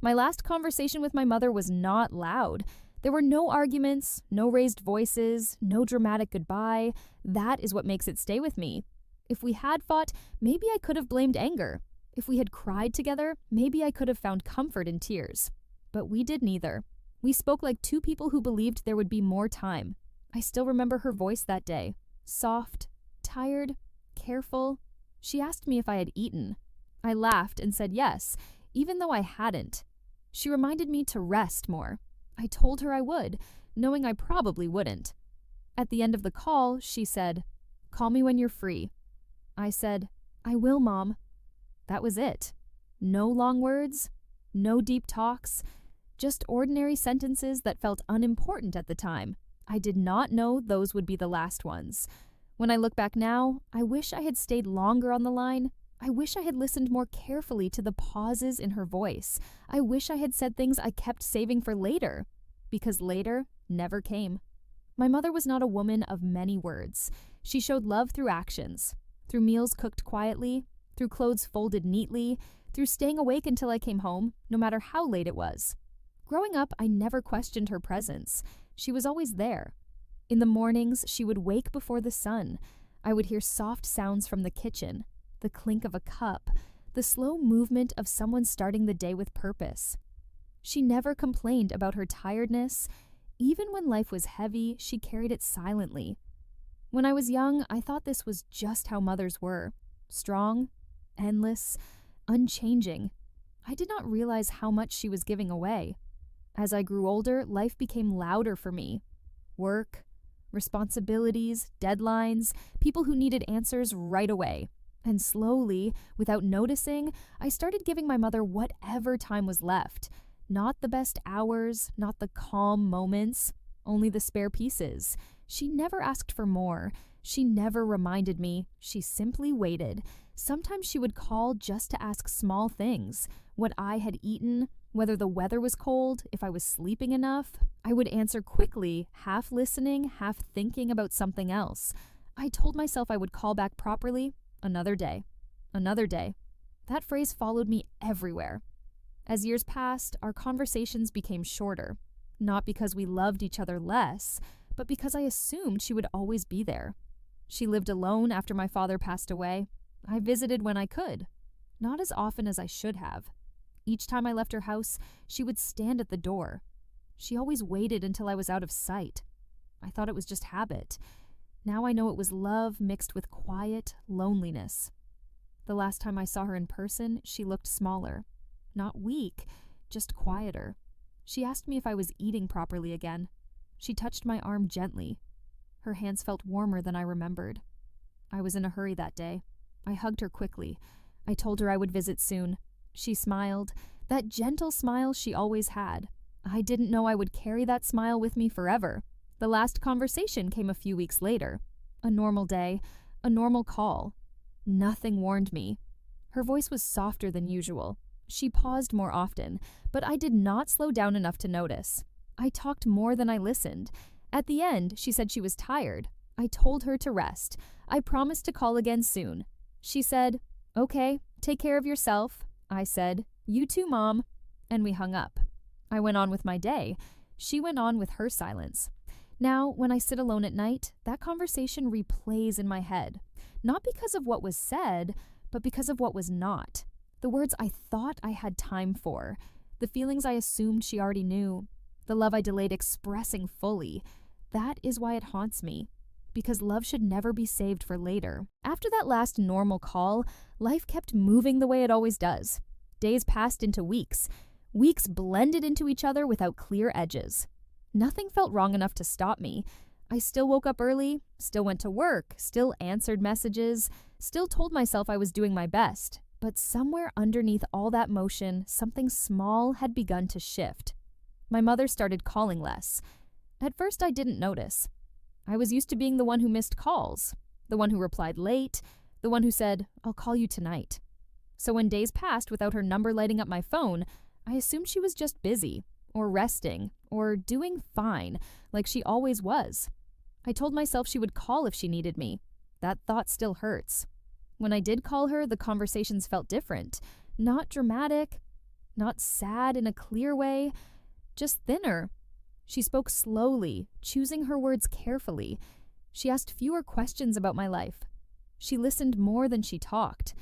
My last conversation with my mother was not loud. There were no arguments, no raised voices, no dramatic goodbye. That is what makes it stay with me. If we had fought, maybe I could have blamed anger. If we had cried together, maybe I could have found comfort in tears. But we did neither. We spoke like two people who believed there would be more time. I still remember her voice that day. Soft, tired, careful. She asked me if I had eaten. I laughed and said yes, even though I hadn't. She reminded me to rest more. I told her I would, knowing I probably wouldn't. At the end of the call, she said, "Call me when you're free." I said, "I will, Mom." That was it. No long words, no deep talks, just ordinary sentences that felt unimportant at the time. I did not know those would be the last ones. When I look back now, I wish I had stayed longer on the line. I wish I had listened more carefully to the pauses in her voice. I wish I had said things I kept saving for later, because later never came. My mother was not a woman of many words. She showed love through actions, through meals cooked quietly, through clothes folded neatly, through staying awake until I came home, no matter how late it was. Growing up, I never questioned her presence. She was always there. In the mornings, she would wake before the sun. I would hear soft sounds from the kitchen, the clink of a cup, the slow movement of someone starting the day with purpose. She never complained about her tiredness. Even when life was heavy, she carried it silently. When I was young, I thought this was just how mothers were. Strong, endless, unchanging. I did not realize how much she was giving away. As I grew older, life became louder for me. Work, responsibilities, deadlines, people who needed answers right away. And slowly, without noticing, I started giving my mother whatever time was left. Not the best hours, not the calm moments, only the spare pieces. She never asked for more. She never reminded me. She simply waited. Sometimes she would call just to ask small things. What I had eaten, whether the weather was cold, if I was sleeping enough. I would answer quickly, half listening, half thinking about something else. I told myself I would call back properly another day. Another day. That phrase followed me everywhere. As years passed, our conversations became shorter. Not because we loved each other less, but because I assumed she would always be there. She lived alone after my father passed away. I visited when I could. Not as often as I should have. Each time I left her house, she would stand at the door. She always waited until I was out of sight. I thought it was just habit. Now I know it was love mixed with quiet loneliness. The last time I saw her in person, she looked smaller. Not weak, just quieter. She asked me if I was eating properly again. She touched my arm gently. Her hands felt warmer than I remembered. I was in a hurry that day. I hugged her quickly. I told her I would visit soon. She smiled, that gentle smile she always had. I didn't know I would carry that smile with me forever. The last conversation came a few weeks later. A normal day, a normal call. Nothing warned me. Her voice was softer than usual. She paused more often, but I did not slow down enough to notice. I talked more than I listened. At the end, she said she was tired. I told her to rest. I promised to call again soon. She said, "Okay, take care of yourself." I said, "You too, Mom." And we hung up. I went on with my day. She went on with her silence. Now, when I sit alone at night, that conversation replays in my head. Not because of what was said, but because of what was not. The words I thought I had time for. The feelings I assumed she already knew. The love I delayed expressing fully. That is why it haunts me. Because love should never be saved for later. After that last normal call, life kept moving the way it always does. Days passed into weeks. Weeks blended into each other without clear edges. Nothing felt wrong enough to stop me. I still woke up early, still went to work, still answered messages, still told myself I was doing my best. But somewhere underneath all that motion, something small had begun to shift. My mother started calling less. At first, I didn't notice. I was used to being the one who missed calls, the one who replied late, the one who said, "I'll call you tonight." So when days passed without her number lighting up my phone, I assumed she was just busy, or resting, or doing fine, like she always was. I told myself she would call if she needed me. That thought still hurts. When I did call her, the conversations felt different. Not dramatic, Not sad in a clear way, just thinner. She spoke slowly, choosing her words carefully. She asked fewer questions about my life. She listened more than she talked.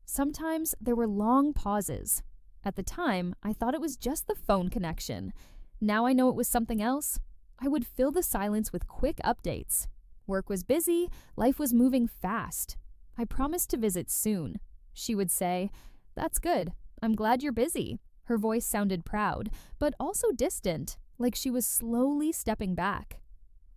Sometimes there were long pauses. At the time, I thought it was just the phone connection. Now I know it was something else. I would fill the silence with quick updates. Work was busy, life was moving fast. I promised to visit soon. She would say, "That's good. I'm glad you're busy." Her voice sounded proud, but also distant, like she was slowly stepping back.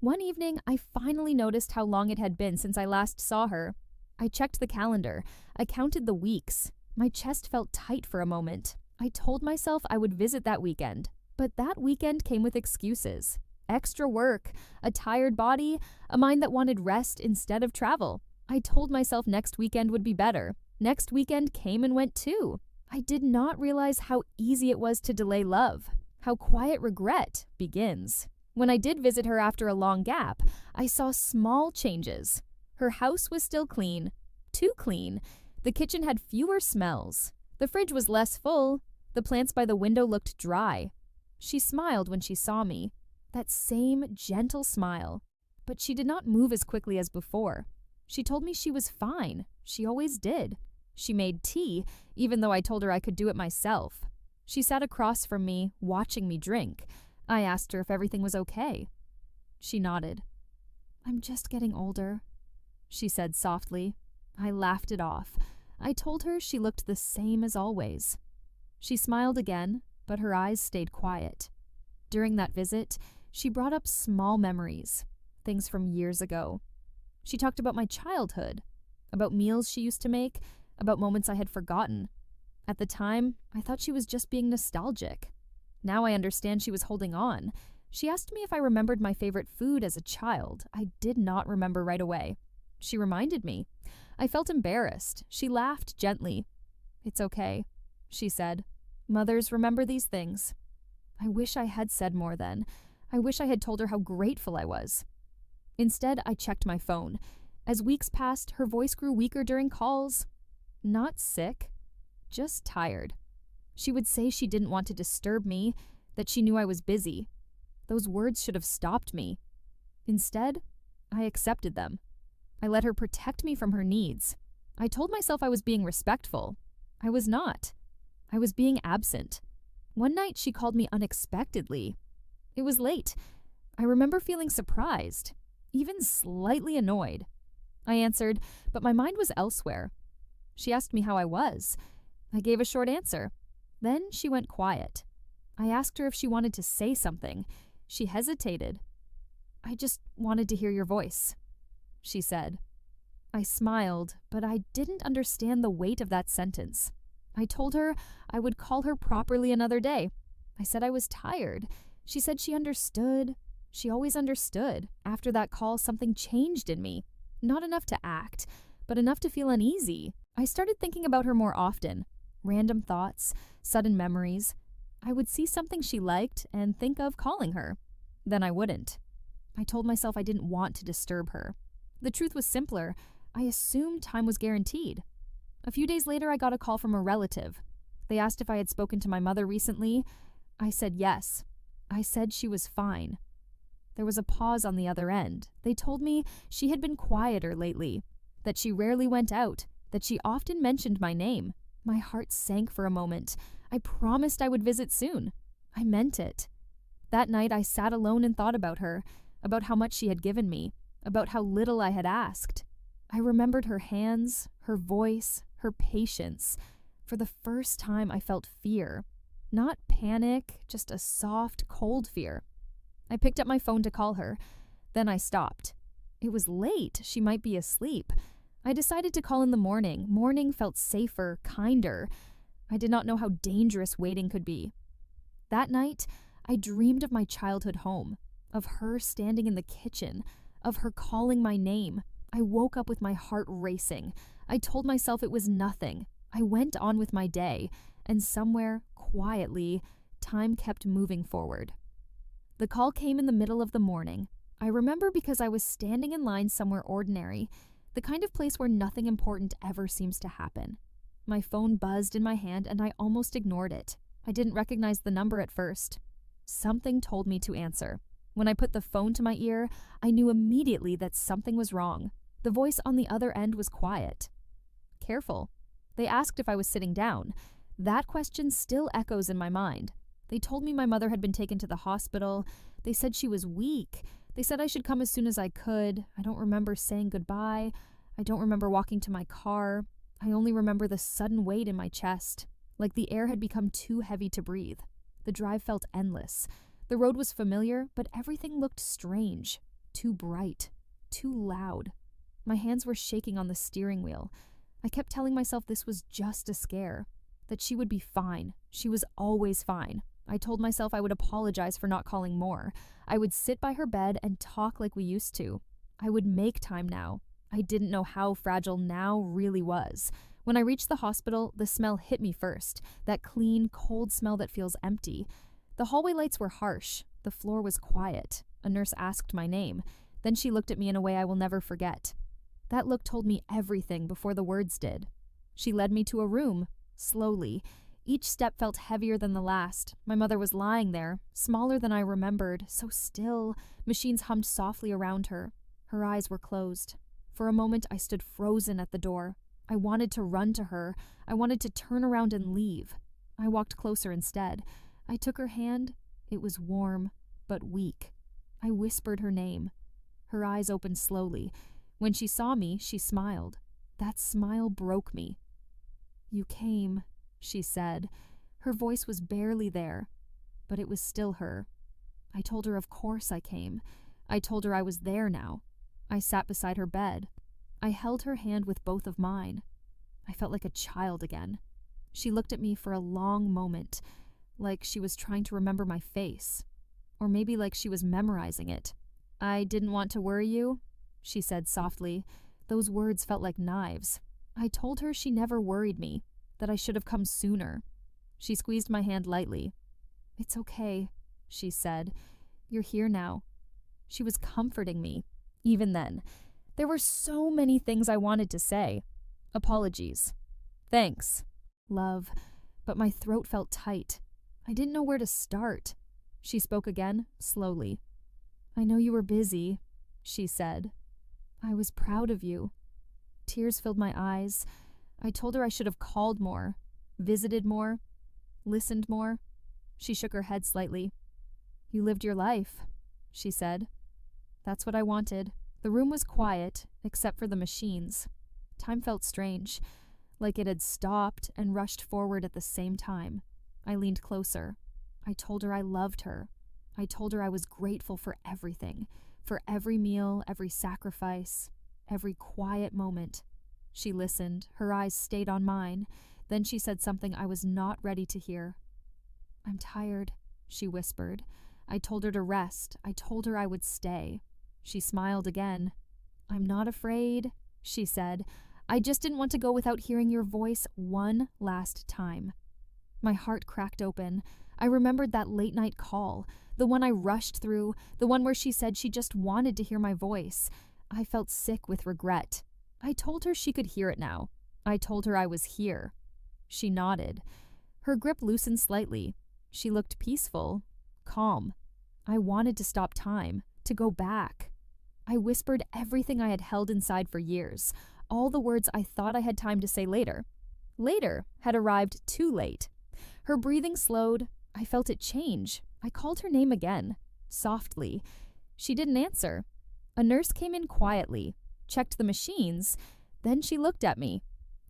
One evening, I finally noticed how long it had been since I last saw her. I checked the calendar. I counted the weeks. My chest felt tight for a moment. I told myself I would visit that weekend, but that weekend came with excuses. Extra work, a tired body, a mind that wanted rest instead of travel. I told myself next weekend would be better. Next weekend came and went too. I did not realize how easy it was to delay love, how quiet regret begins. When I did visit her after a long gap, I saw small changes. Her house was still clean, too clean. The kitchen had fewer smells. The fridge was less full. The plants by the window looked dry. She smiled when she saw me. That same gentle smile. But she did not move as quickly as before. She told me she was fine. She always did. She made tea, even though I told her I could do it myself. She sat across from me, watching me drink. I asked her if everything was okay. She nodded. "I'm just getting older," she said softly. I laughed it off. I told her she looked the same as always. She smiled again, but her eyes stayed quiet. During that visit, she brought up small memories, things from years ago. She talked about my childhood, about meals she used to make, about moments I had forgotten. At the time, I thought she was just being nostalgic. Now I understand she was holding on. She asked me if I remembered my favorite food as a child. I did not remember right away. She reminded me. I felt embarrassed. She laughed gently. "It's okay," she said. "Mothers remember these things." I wish I had said more then. I wish I had told her how grateful I was. Instead, I checked my phone. As weeks passed, her voice grew weaker during calls. Not sick, just tired. She would say she didn't want to disturb me, that she knew I was busy. Those words should have stopped me. Instead, I accepted them. I let her protect me from her needs. I told myself I was being respectful. I was not. I was being absent. One night she called me unexpectedly. It was late. I remember feeling surprised, even slightly annoyed. I answered, but my mind was elsewhere. She asked me how I was. I gave a short answer. Then she went quiet. I asked her if she wanted to say something. She hesitated. "I just wanted to hear your voice," she said. I smiled, but I didn't understand the weight of that sentence. I told her I would call her properly another day. I said I was tired. She said she understood. She always understood. After that call, something changed in me. Not enough to act, but enough to feel uneasy. I started thinking about her more often. Random thoughts, sudden memories. I would see something she liked and think of calling her. Then I wouldn't. I told myself I didn't want to disturb her. The truth was simpler. I assumed time was guaranteed. A few days later, I got a call from a relative. They asked if I had spoken to my mother recently. I said yes. I said she was fine. There was a pause on the other end. They told me she had been quieter lately, that she rarely went out, that she often mentioned my name. My heart sank for a moment. I promised I would visit soon. I meant it. That night, I sat alone and thought about her, about how much she had given me, about how little I had asked. I remembered her hands, her voice, her patience. For the first time, I felt fear. Not panic, just a soft, cold fear. I picked up my phone to call her. Then I stopped. It was late. She might be asleep. I decided to call in the morning. Morning felt safer, kinder. I did not know how dangerous waiting could be. That night, I dreamed of my childhood home, of her standing in the kitchen, of her calling my name. I woke up with my heart racing. I told myself it was nothing. I went on with my day, and somewhere, quietly, time kept moving forward. The call came in the middle of the morning. I remember because I was standing in line somewhere ordinary, the kind of place where nothing important ever seems to happen. My phone buzzed in my hand and I almost ignored it. I didn't recognize the number at first. Something told me to answer. When I put the phone to my ear, I knew immediately that something was wrong. The voice on the other end was quiet. Careful. They asked if I was sitting down. That question still echoes in my mind. They told me my mother had been taken to the hospital. They said she was weak. They said I should come as soon as I could. I don't remember saying goodbye. I don't remember walking to my car. I only remember the sudden weight in my chest, like the air had become too heavy to breathe. The drive felt endless. The road was familiar, but everything looked strange, too bright, too loud. My hands were shaking on the steering wheel. I kept telling myself this was just a scare, that she would be fine. She was always fine. I told myself I would apologize for not calling more. I would sit by her bed and talk like we used to. I would make time now. I didn't know how fragile now really was. When I reached the hospital, the smell hit me first, that clean, cold smell that feels empty. The hallway lights were harsh. The floor was quiet. A nurse asked my name. Then she looked at me in a way I will never forget. That look told me everything before the words did. She led me to a room, slowly. Each step felt heavier than the last. My mother was lying there, smaller than I remembered, so still. Machines hummed softly around her. Her eyes were closed. For a moment, I stood frozen at the door. I wanted to run to her. I wanted to turn around and leave. I walked closer instead. I took her hand. It was warm, but weak. I whispered her name. Her eyes opened slowly. When she saw me, she smiled. That smile broke me. "You came," she said. Her voice was barely there, but it was still her. I told her of course I came. I told her I was there now. I sat beside her bed. I held her hand with both of mine. I felt like a child again. She looked at me for a long moment, like she was trying to remember my face, or maybe like she was memorizing it. "I didn't want to worry you," she said softly. Those words felt like knives. I told her she never worried me, that I should have come sooner. She squeezed my hand lightly. "It's okay," she said. "You're here now." She was comforting me. Even then, there were so many things I wanted to say. Apologies. Thanks. Love. But my throat felt tight. I didn't know where to start. She spoke again, slowly. "I know you were busy," she said. "I was proud of you." Tears filled my eyes. I told her I should have called more, visited more, listened more. She shook her head slightly. "You lived your life," she said. That's what I wanted. The room was quiet, except for the machines. Time felt strange, like it had stopped and rushed forward at the same time. I leaned closer. I told her I loved her. I told her I was grateful for everything, for every meal, every sacrifice, every quiet moment. She listened. Her eyes stayed on mine. Then she said something I was not ready to hear. "I'm tired," she whispered. I told her to rest. I told her I would stay. She smiled again. "I'm not afraid," she said. "I just didn't want to go without hearing your voice one last time." My heart cracked open. I remembered that late-night call, the one I rushed through, the one where she said she just wanted to hear my voice. I felt sick with regret. I told her she could hear it now. I told her I was here. She nodded. Her grip loosened slightly. She looked peaceful, calm. I wanted to stop time, to go back. I whispered everything I had held inside for years, all the words I thought I had time to say later. Later had arrived too late. Her breathing slowed. I felt it change. I called her name again, softly. She didn't answer. A nurse came in quietly, checked the machines, then she looked at me.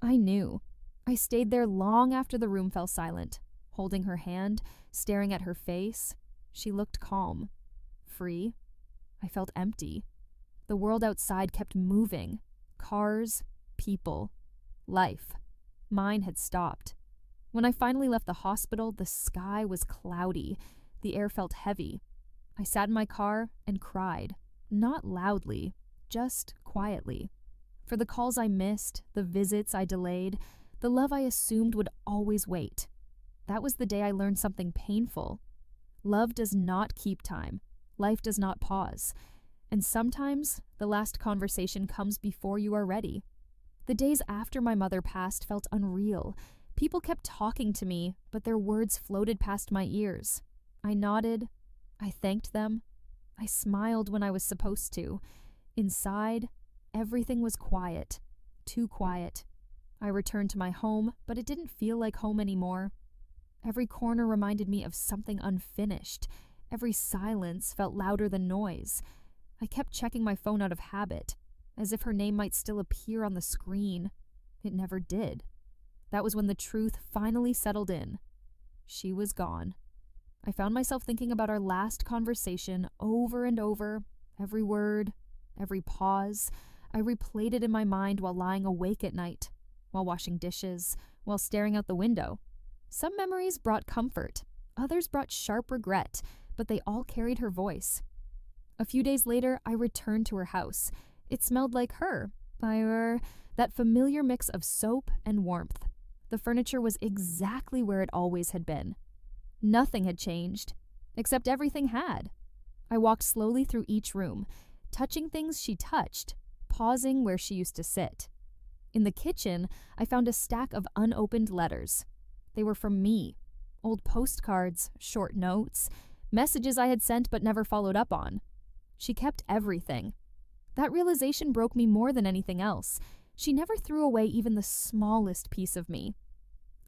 I knew. I stayed there long after the room fell silent, holding her hand, staring at her face. She looked calm, free. I felt empty. The world outside kept moving. Cars, people, life. Mine had stopped. When I finally left the hospital, the sky was cloudy. The air felt heavy. I sat in my car and cried. Not loudly, just quietly. For the calls I missed, the visits I delayed, the love I assumed would always wait. That was the day I learned something painful. Love does not keep time. Life does not pause. And sometimes the last conversation comes before you are ready. The days after my mother passed felt unreal. People kept talking to me, but their words floated past my ears. I nodded. I thanked them. I smiled when I was supposed to. Inside, everything was quiet. Too quiet. I returned to my home, but it didn't feel like home anymore. Every corner reminded me of something unfinished. Every silence felt louder than noise. I kept checking my phone out of habit, as if her name might still appear on the screen. It never did. That was when the truth finally settled in. She was gone. I found myself thinking about our last conversation over and over, every word, every pause. I replayed it in my mind while lying awake at night, while washing dishes, while staring out the window. Some memories brought comfort, others brought sharp regret, but they all carried her voice. A few days later, I returned to her house. It smelled like her, that familiar mix of soap and warmth. The furniture was exactly where it always had been. Nothing had changed, except everything had. I walked slowly through each room, touching things she touched, pausing where she used to sit. In the kitchen, I found a stack of unopened letters. They were from me. Old postcards, short notes, messages I had sent but never followed up on. She kept everything. That realization broke me more than anything else. She never threw away even the smallest piece of me.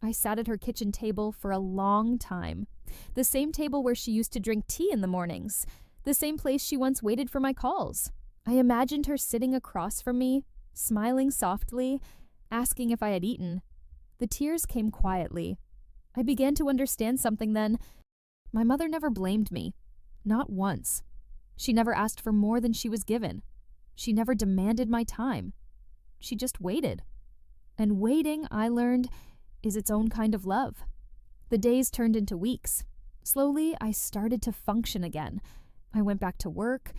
I sat at her kitchen table for a long time. The same table where she used to drink tea in the mornings. The same place she once waited for my calls. I imagined her sitting across from me, smiling softly, asking if I had eaten. The tears came quietly. I began to understand something then. My mother never blamed me. Not once. She never asked for more than she was given. She never demanded my time. She just waited. And waiting, I learned, is its own kind of love. The days turned into weeks. Slowly, I started to function again. I went back to work.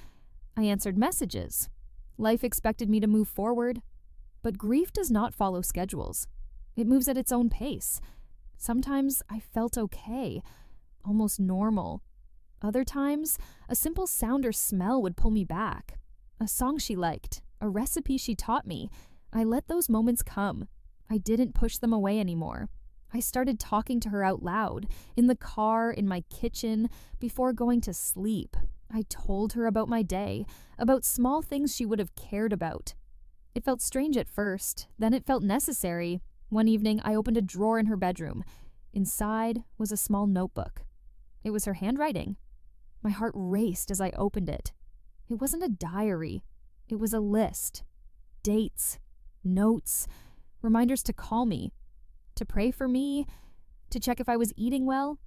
I answered messages. Life expected me to move forward. But grief does not follow schedules. It moves at its own pace. Sometimes I felt okay, almost normal. Other times, a simple sound or smell would pull me back. A song she liked, a recipe she taught me. I let those moments come. I didn't push them away anymore. I started talking to her out loud, in the car, in my kitchen, before going to sleep. I told her about my day, about small things she would have cared about. It felt strange at first, then it felt necessary. One evening, I opened a drawer in her bedroom. Inside was a small notebook. It was her handwriting. My heart raced as I opened it. It wasn't a diary. It was a list. Dates, notes, reminders to call me, to pray for me, to check if I was eating well.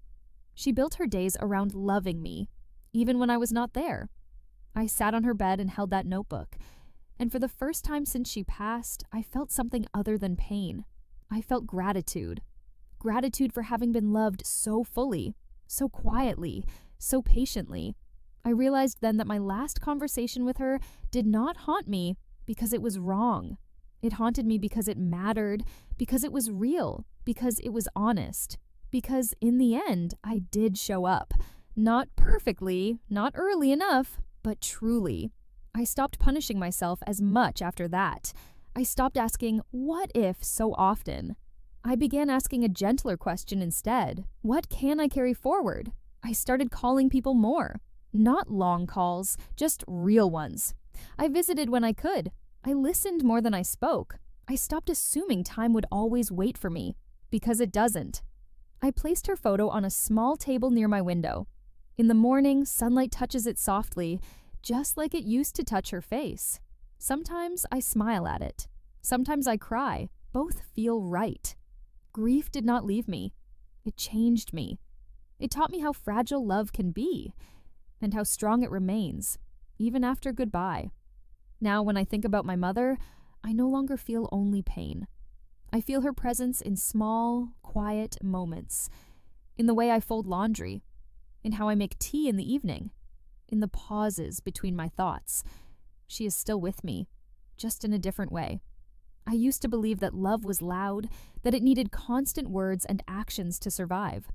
She built her days around loving me, even when I was not there. I sat on her bed and held that notebook, and for the first time since she passed, I felt something other than pain. I felt gratitude. Gratitude for having been loved so fully, so quietly, so patiently. I realized then that my last conversation with her did not haunt me because it was wrong. It haunted me because it mattered, because it was real, because it was honest, because in the end, I did show up. Not perfectly, not early enough, but truly. I stopped punishing myself as much after that. I stopped asking, what if, so often. I began asking a gentler question instead. What can I carry forward? I started calling people more. Not long calls, just real ones. I visited when I could. I listened more than I spoke. I stopped assuming time would always wait for me, because it doesn't. I placed her photo on a small table near my window. In the morning, sunlight touches it softly, just like it used to touch her face. Sometimes I smile at it. Sometimes I cry. Both feel right. Grief did not leave me. It changed me. It taught me how fragile love can be, and how strong it remains, even after goodbye. Now, when I think about my mother, I no longer feel only pain. I feel her presence in small, quiet moments, in the way I fold laundry, in how I make tea in the evening, in the pauses between my thoughts. She is still with me, just in a different way. I used to believe that love was loud, that it needed constant words and actions to survive.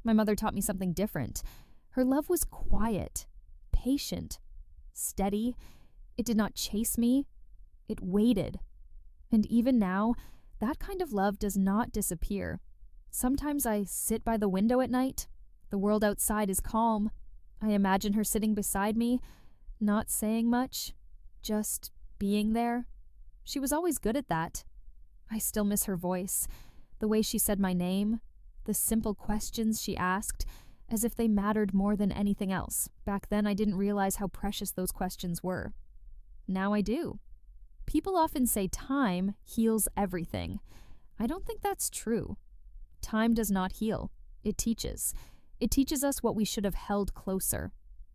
My mother taught me something different. Her love was quiet, patient, steady. It did not chase me. It waited. And even now, that kind of love does not disappear. Sometimes I sit by the window at night. The world outside is calm. I imagine her sitting beside me, not saying much, just being there. She was always good at that. I still miss her voice, the way she said my name, the simple questions she asked, as if they mattered more than anything else. Back then, I didn't realize how precious those questions were. Now I do. People often say time heals everything. I don't think that's true. Time does not heal. It teaches. It teaches us what we should have held closer,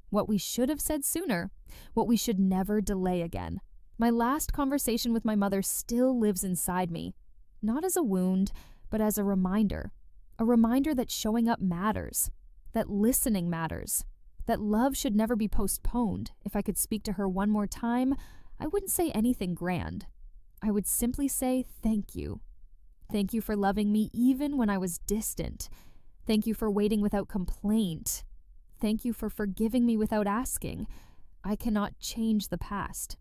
what we should have said sooner, what we should never delay again. My last conversation with my mother still lives inside me, not as a wound, but as a reminder that showing up matters, that listening matters, that love should never be postponed. If I could speak to her one more time, I wouldn't say anything grand. I would simply say thank you. Thank you for loving me even when I was distant. Thank you for waiting without complaint. Thank you for forgiving me without asking. I cannot change the past,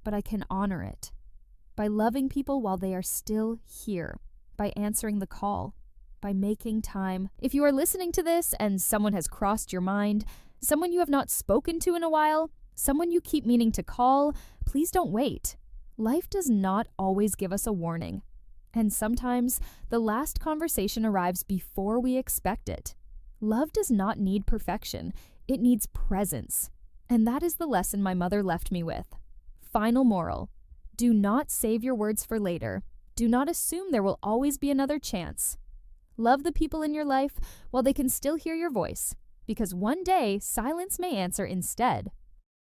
but I can honor it by loving people while they are still here, by answering the call, by making time. If you are listening to this and someone has crossed your mind, someone you have not spoken to in a while, someone you keep meaning to call, please don't wait. Life does not always give us a warning. And sometimes the last conversation arrives before we expect it. Love does not need perfection. It needs presence. And that is the lesson my mother left me with. Final moral: do not save your words for later. Do not assume there will always be another chance. Love the people in your life while they can still hear your voice, because one day silence may answer instead.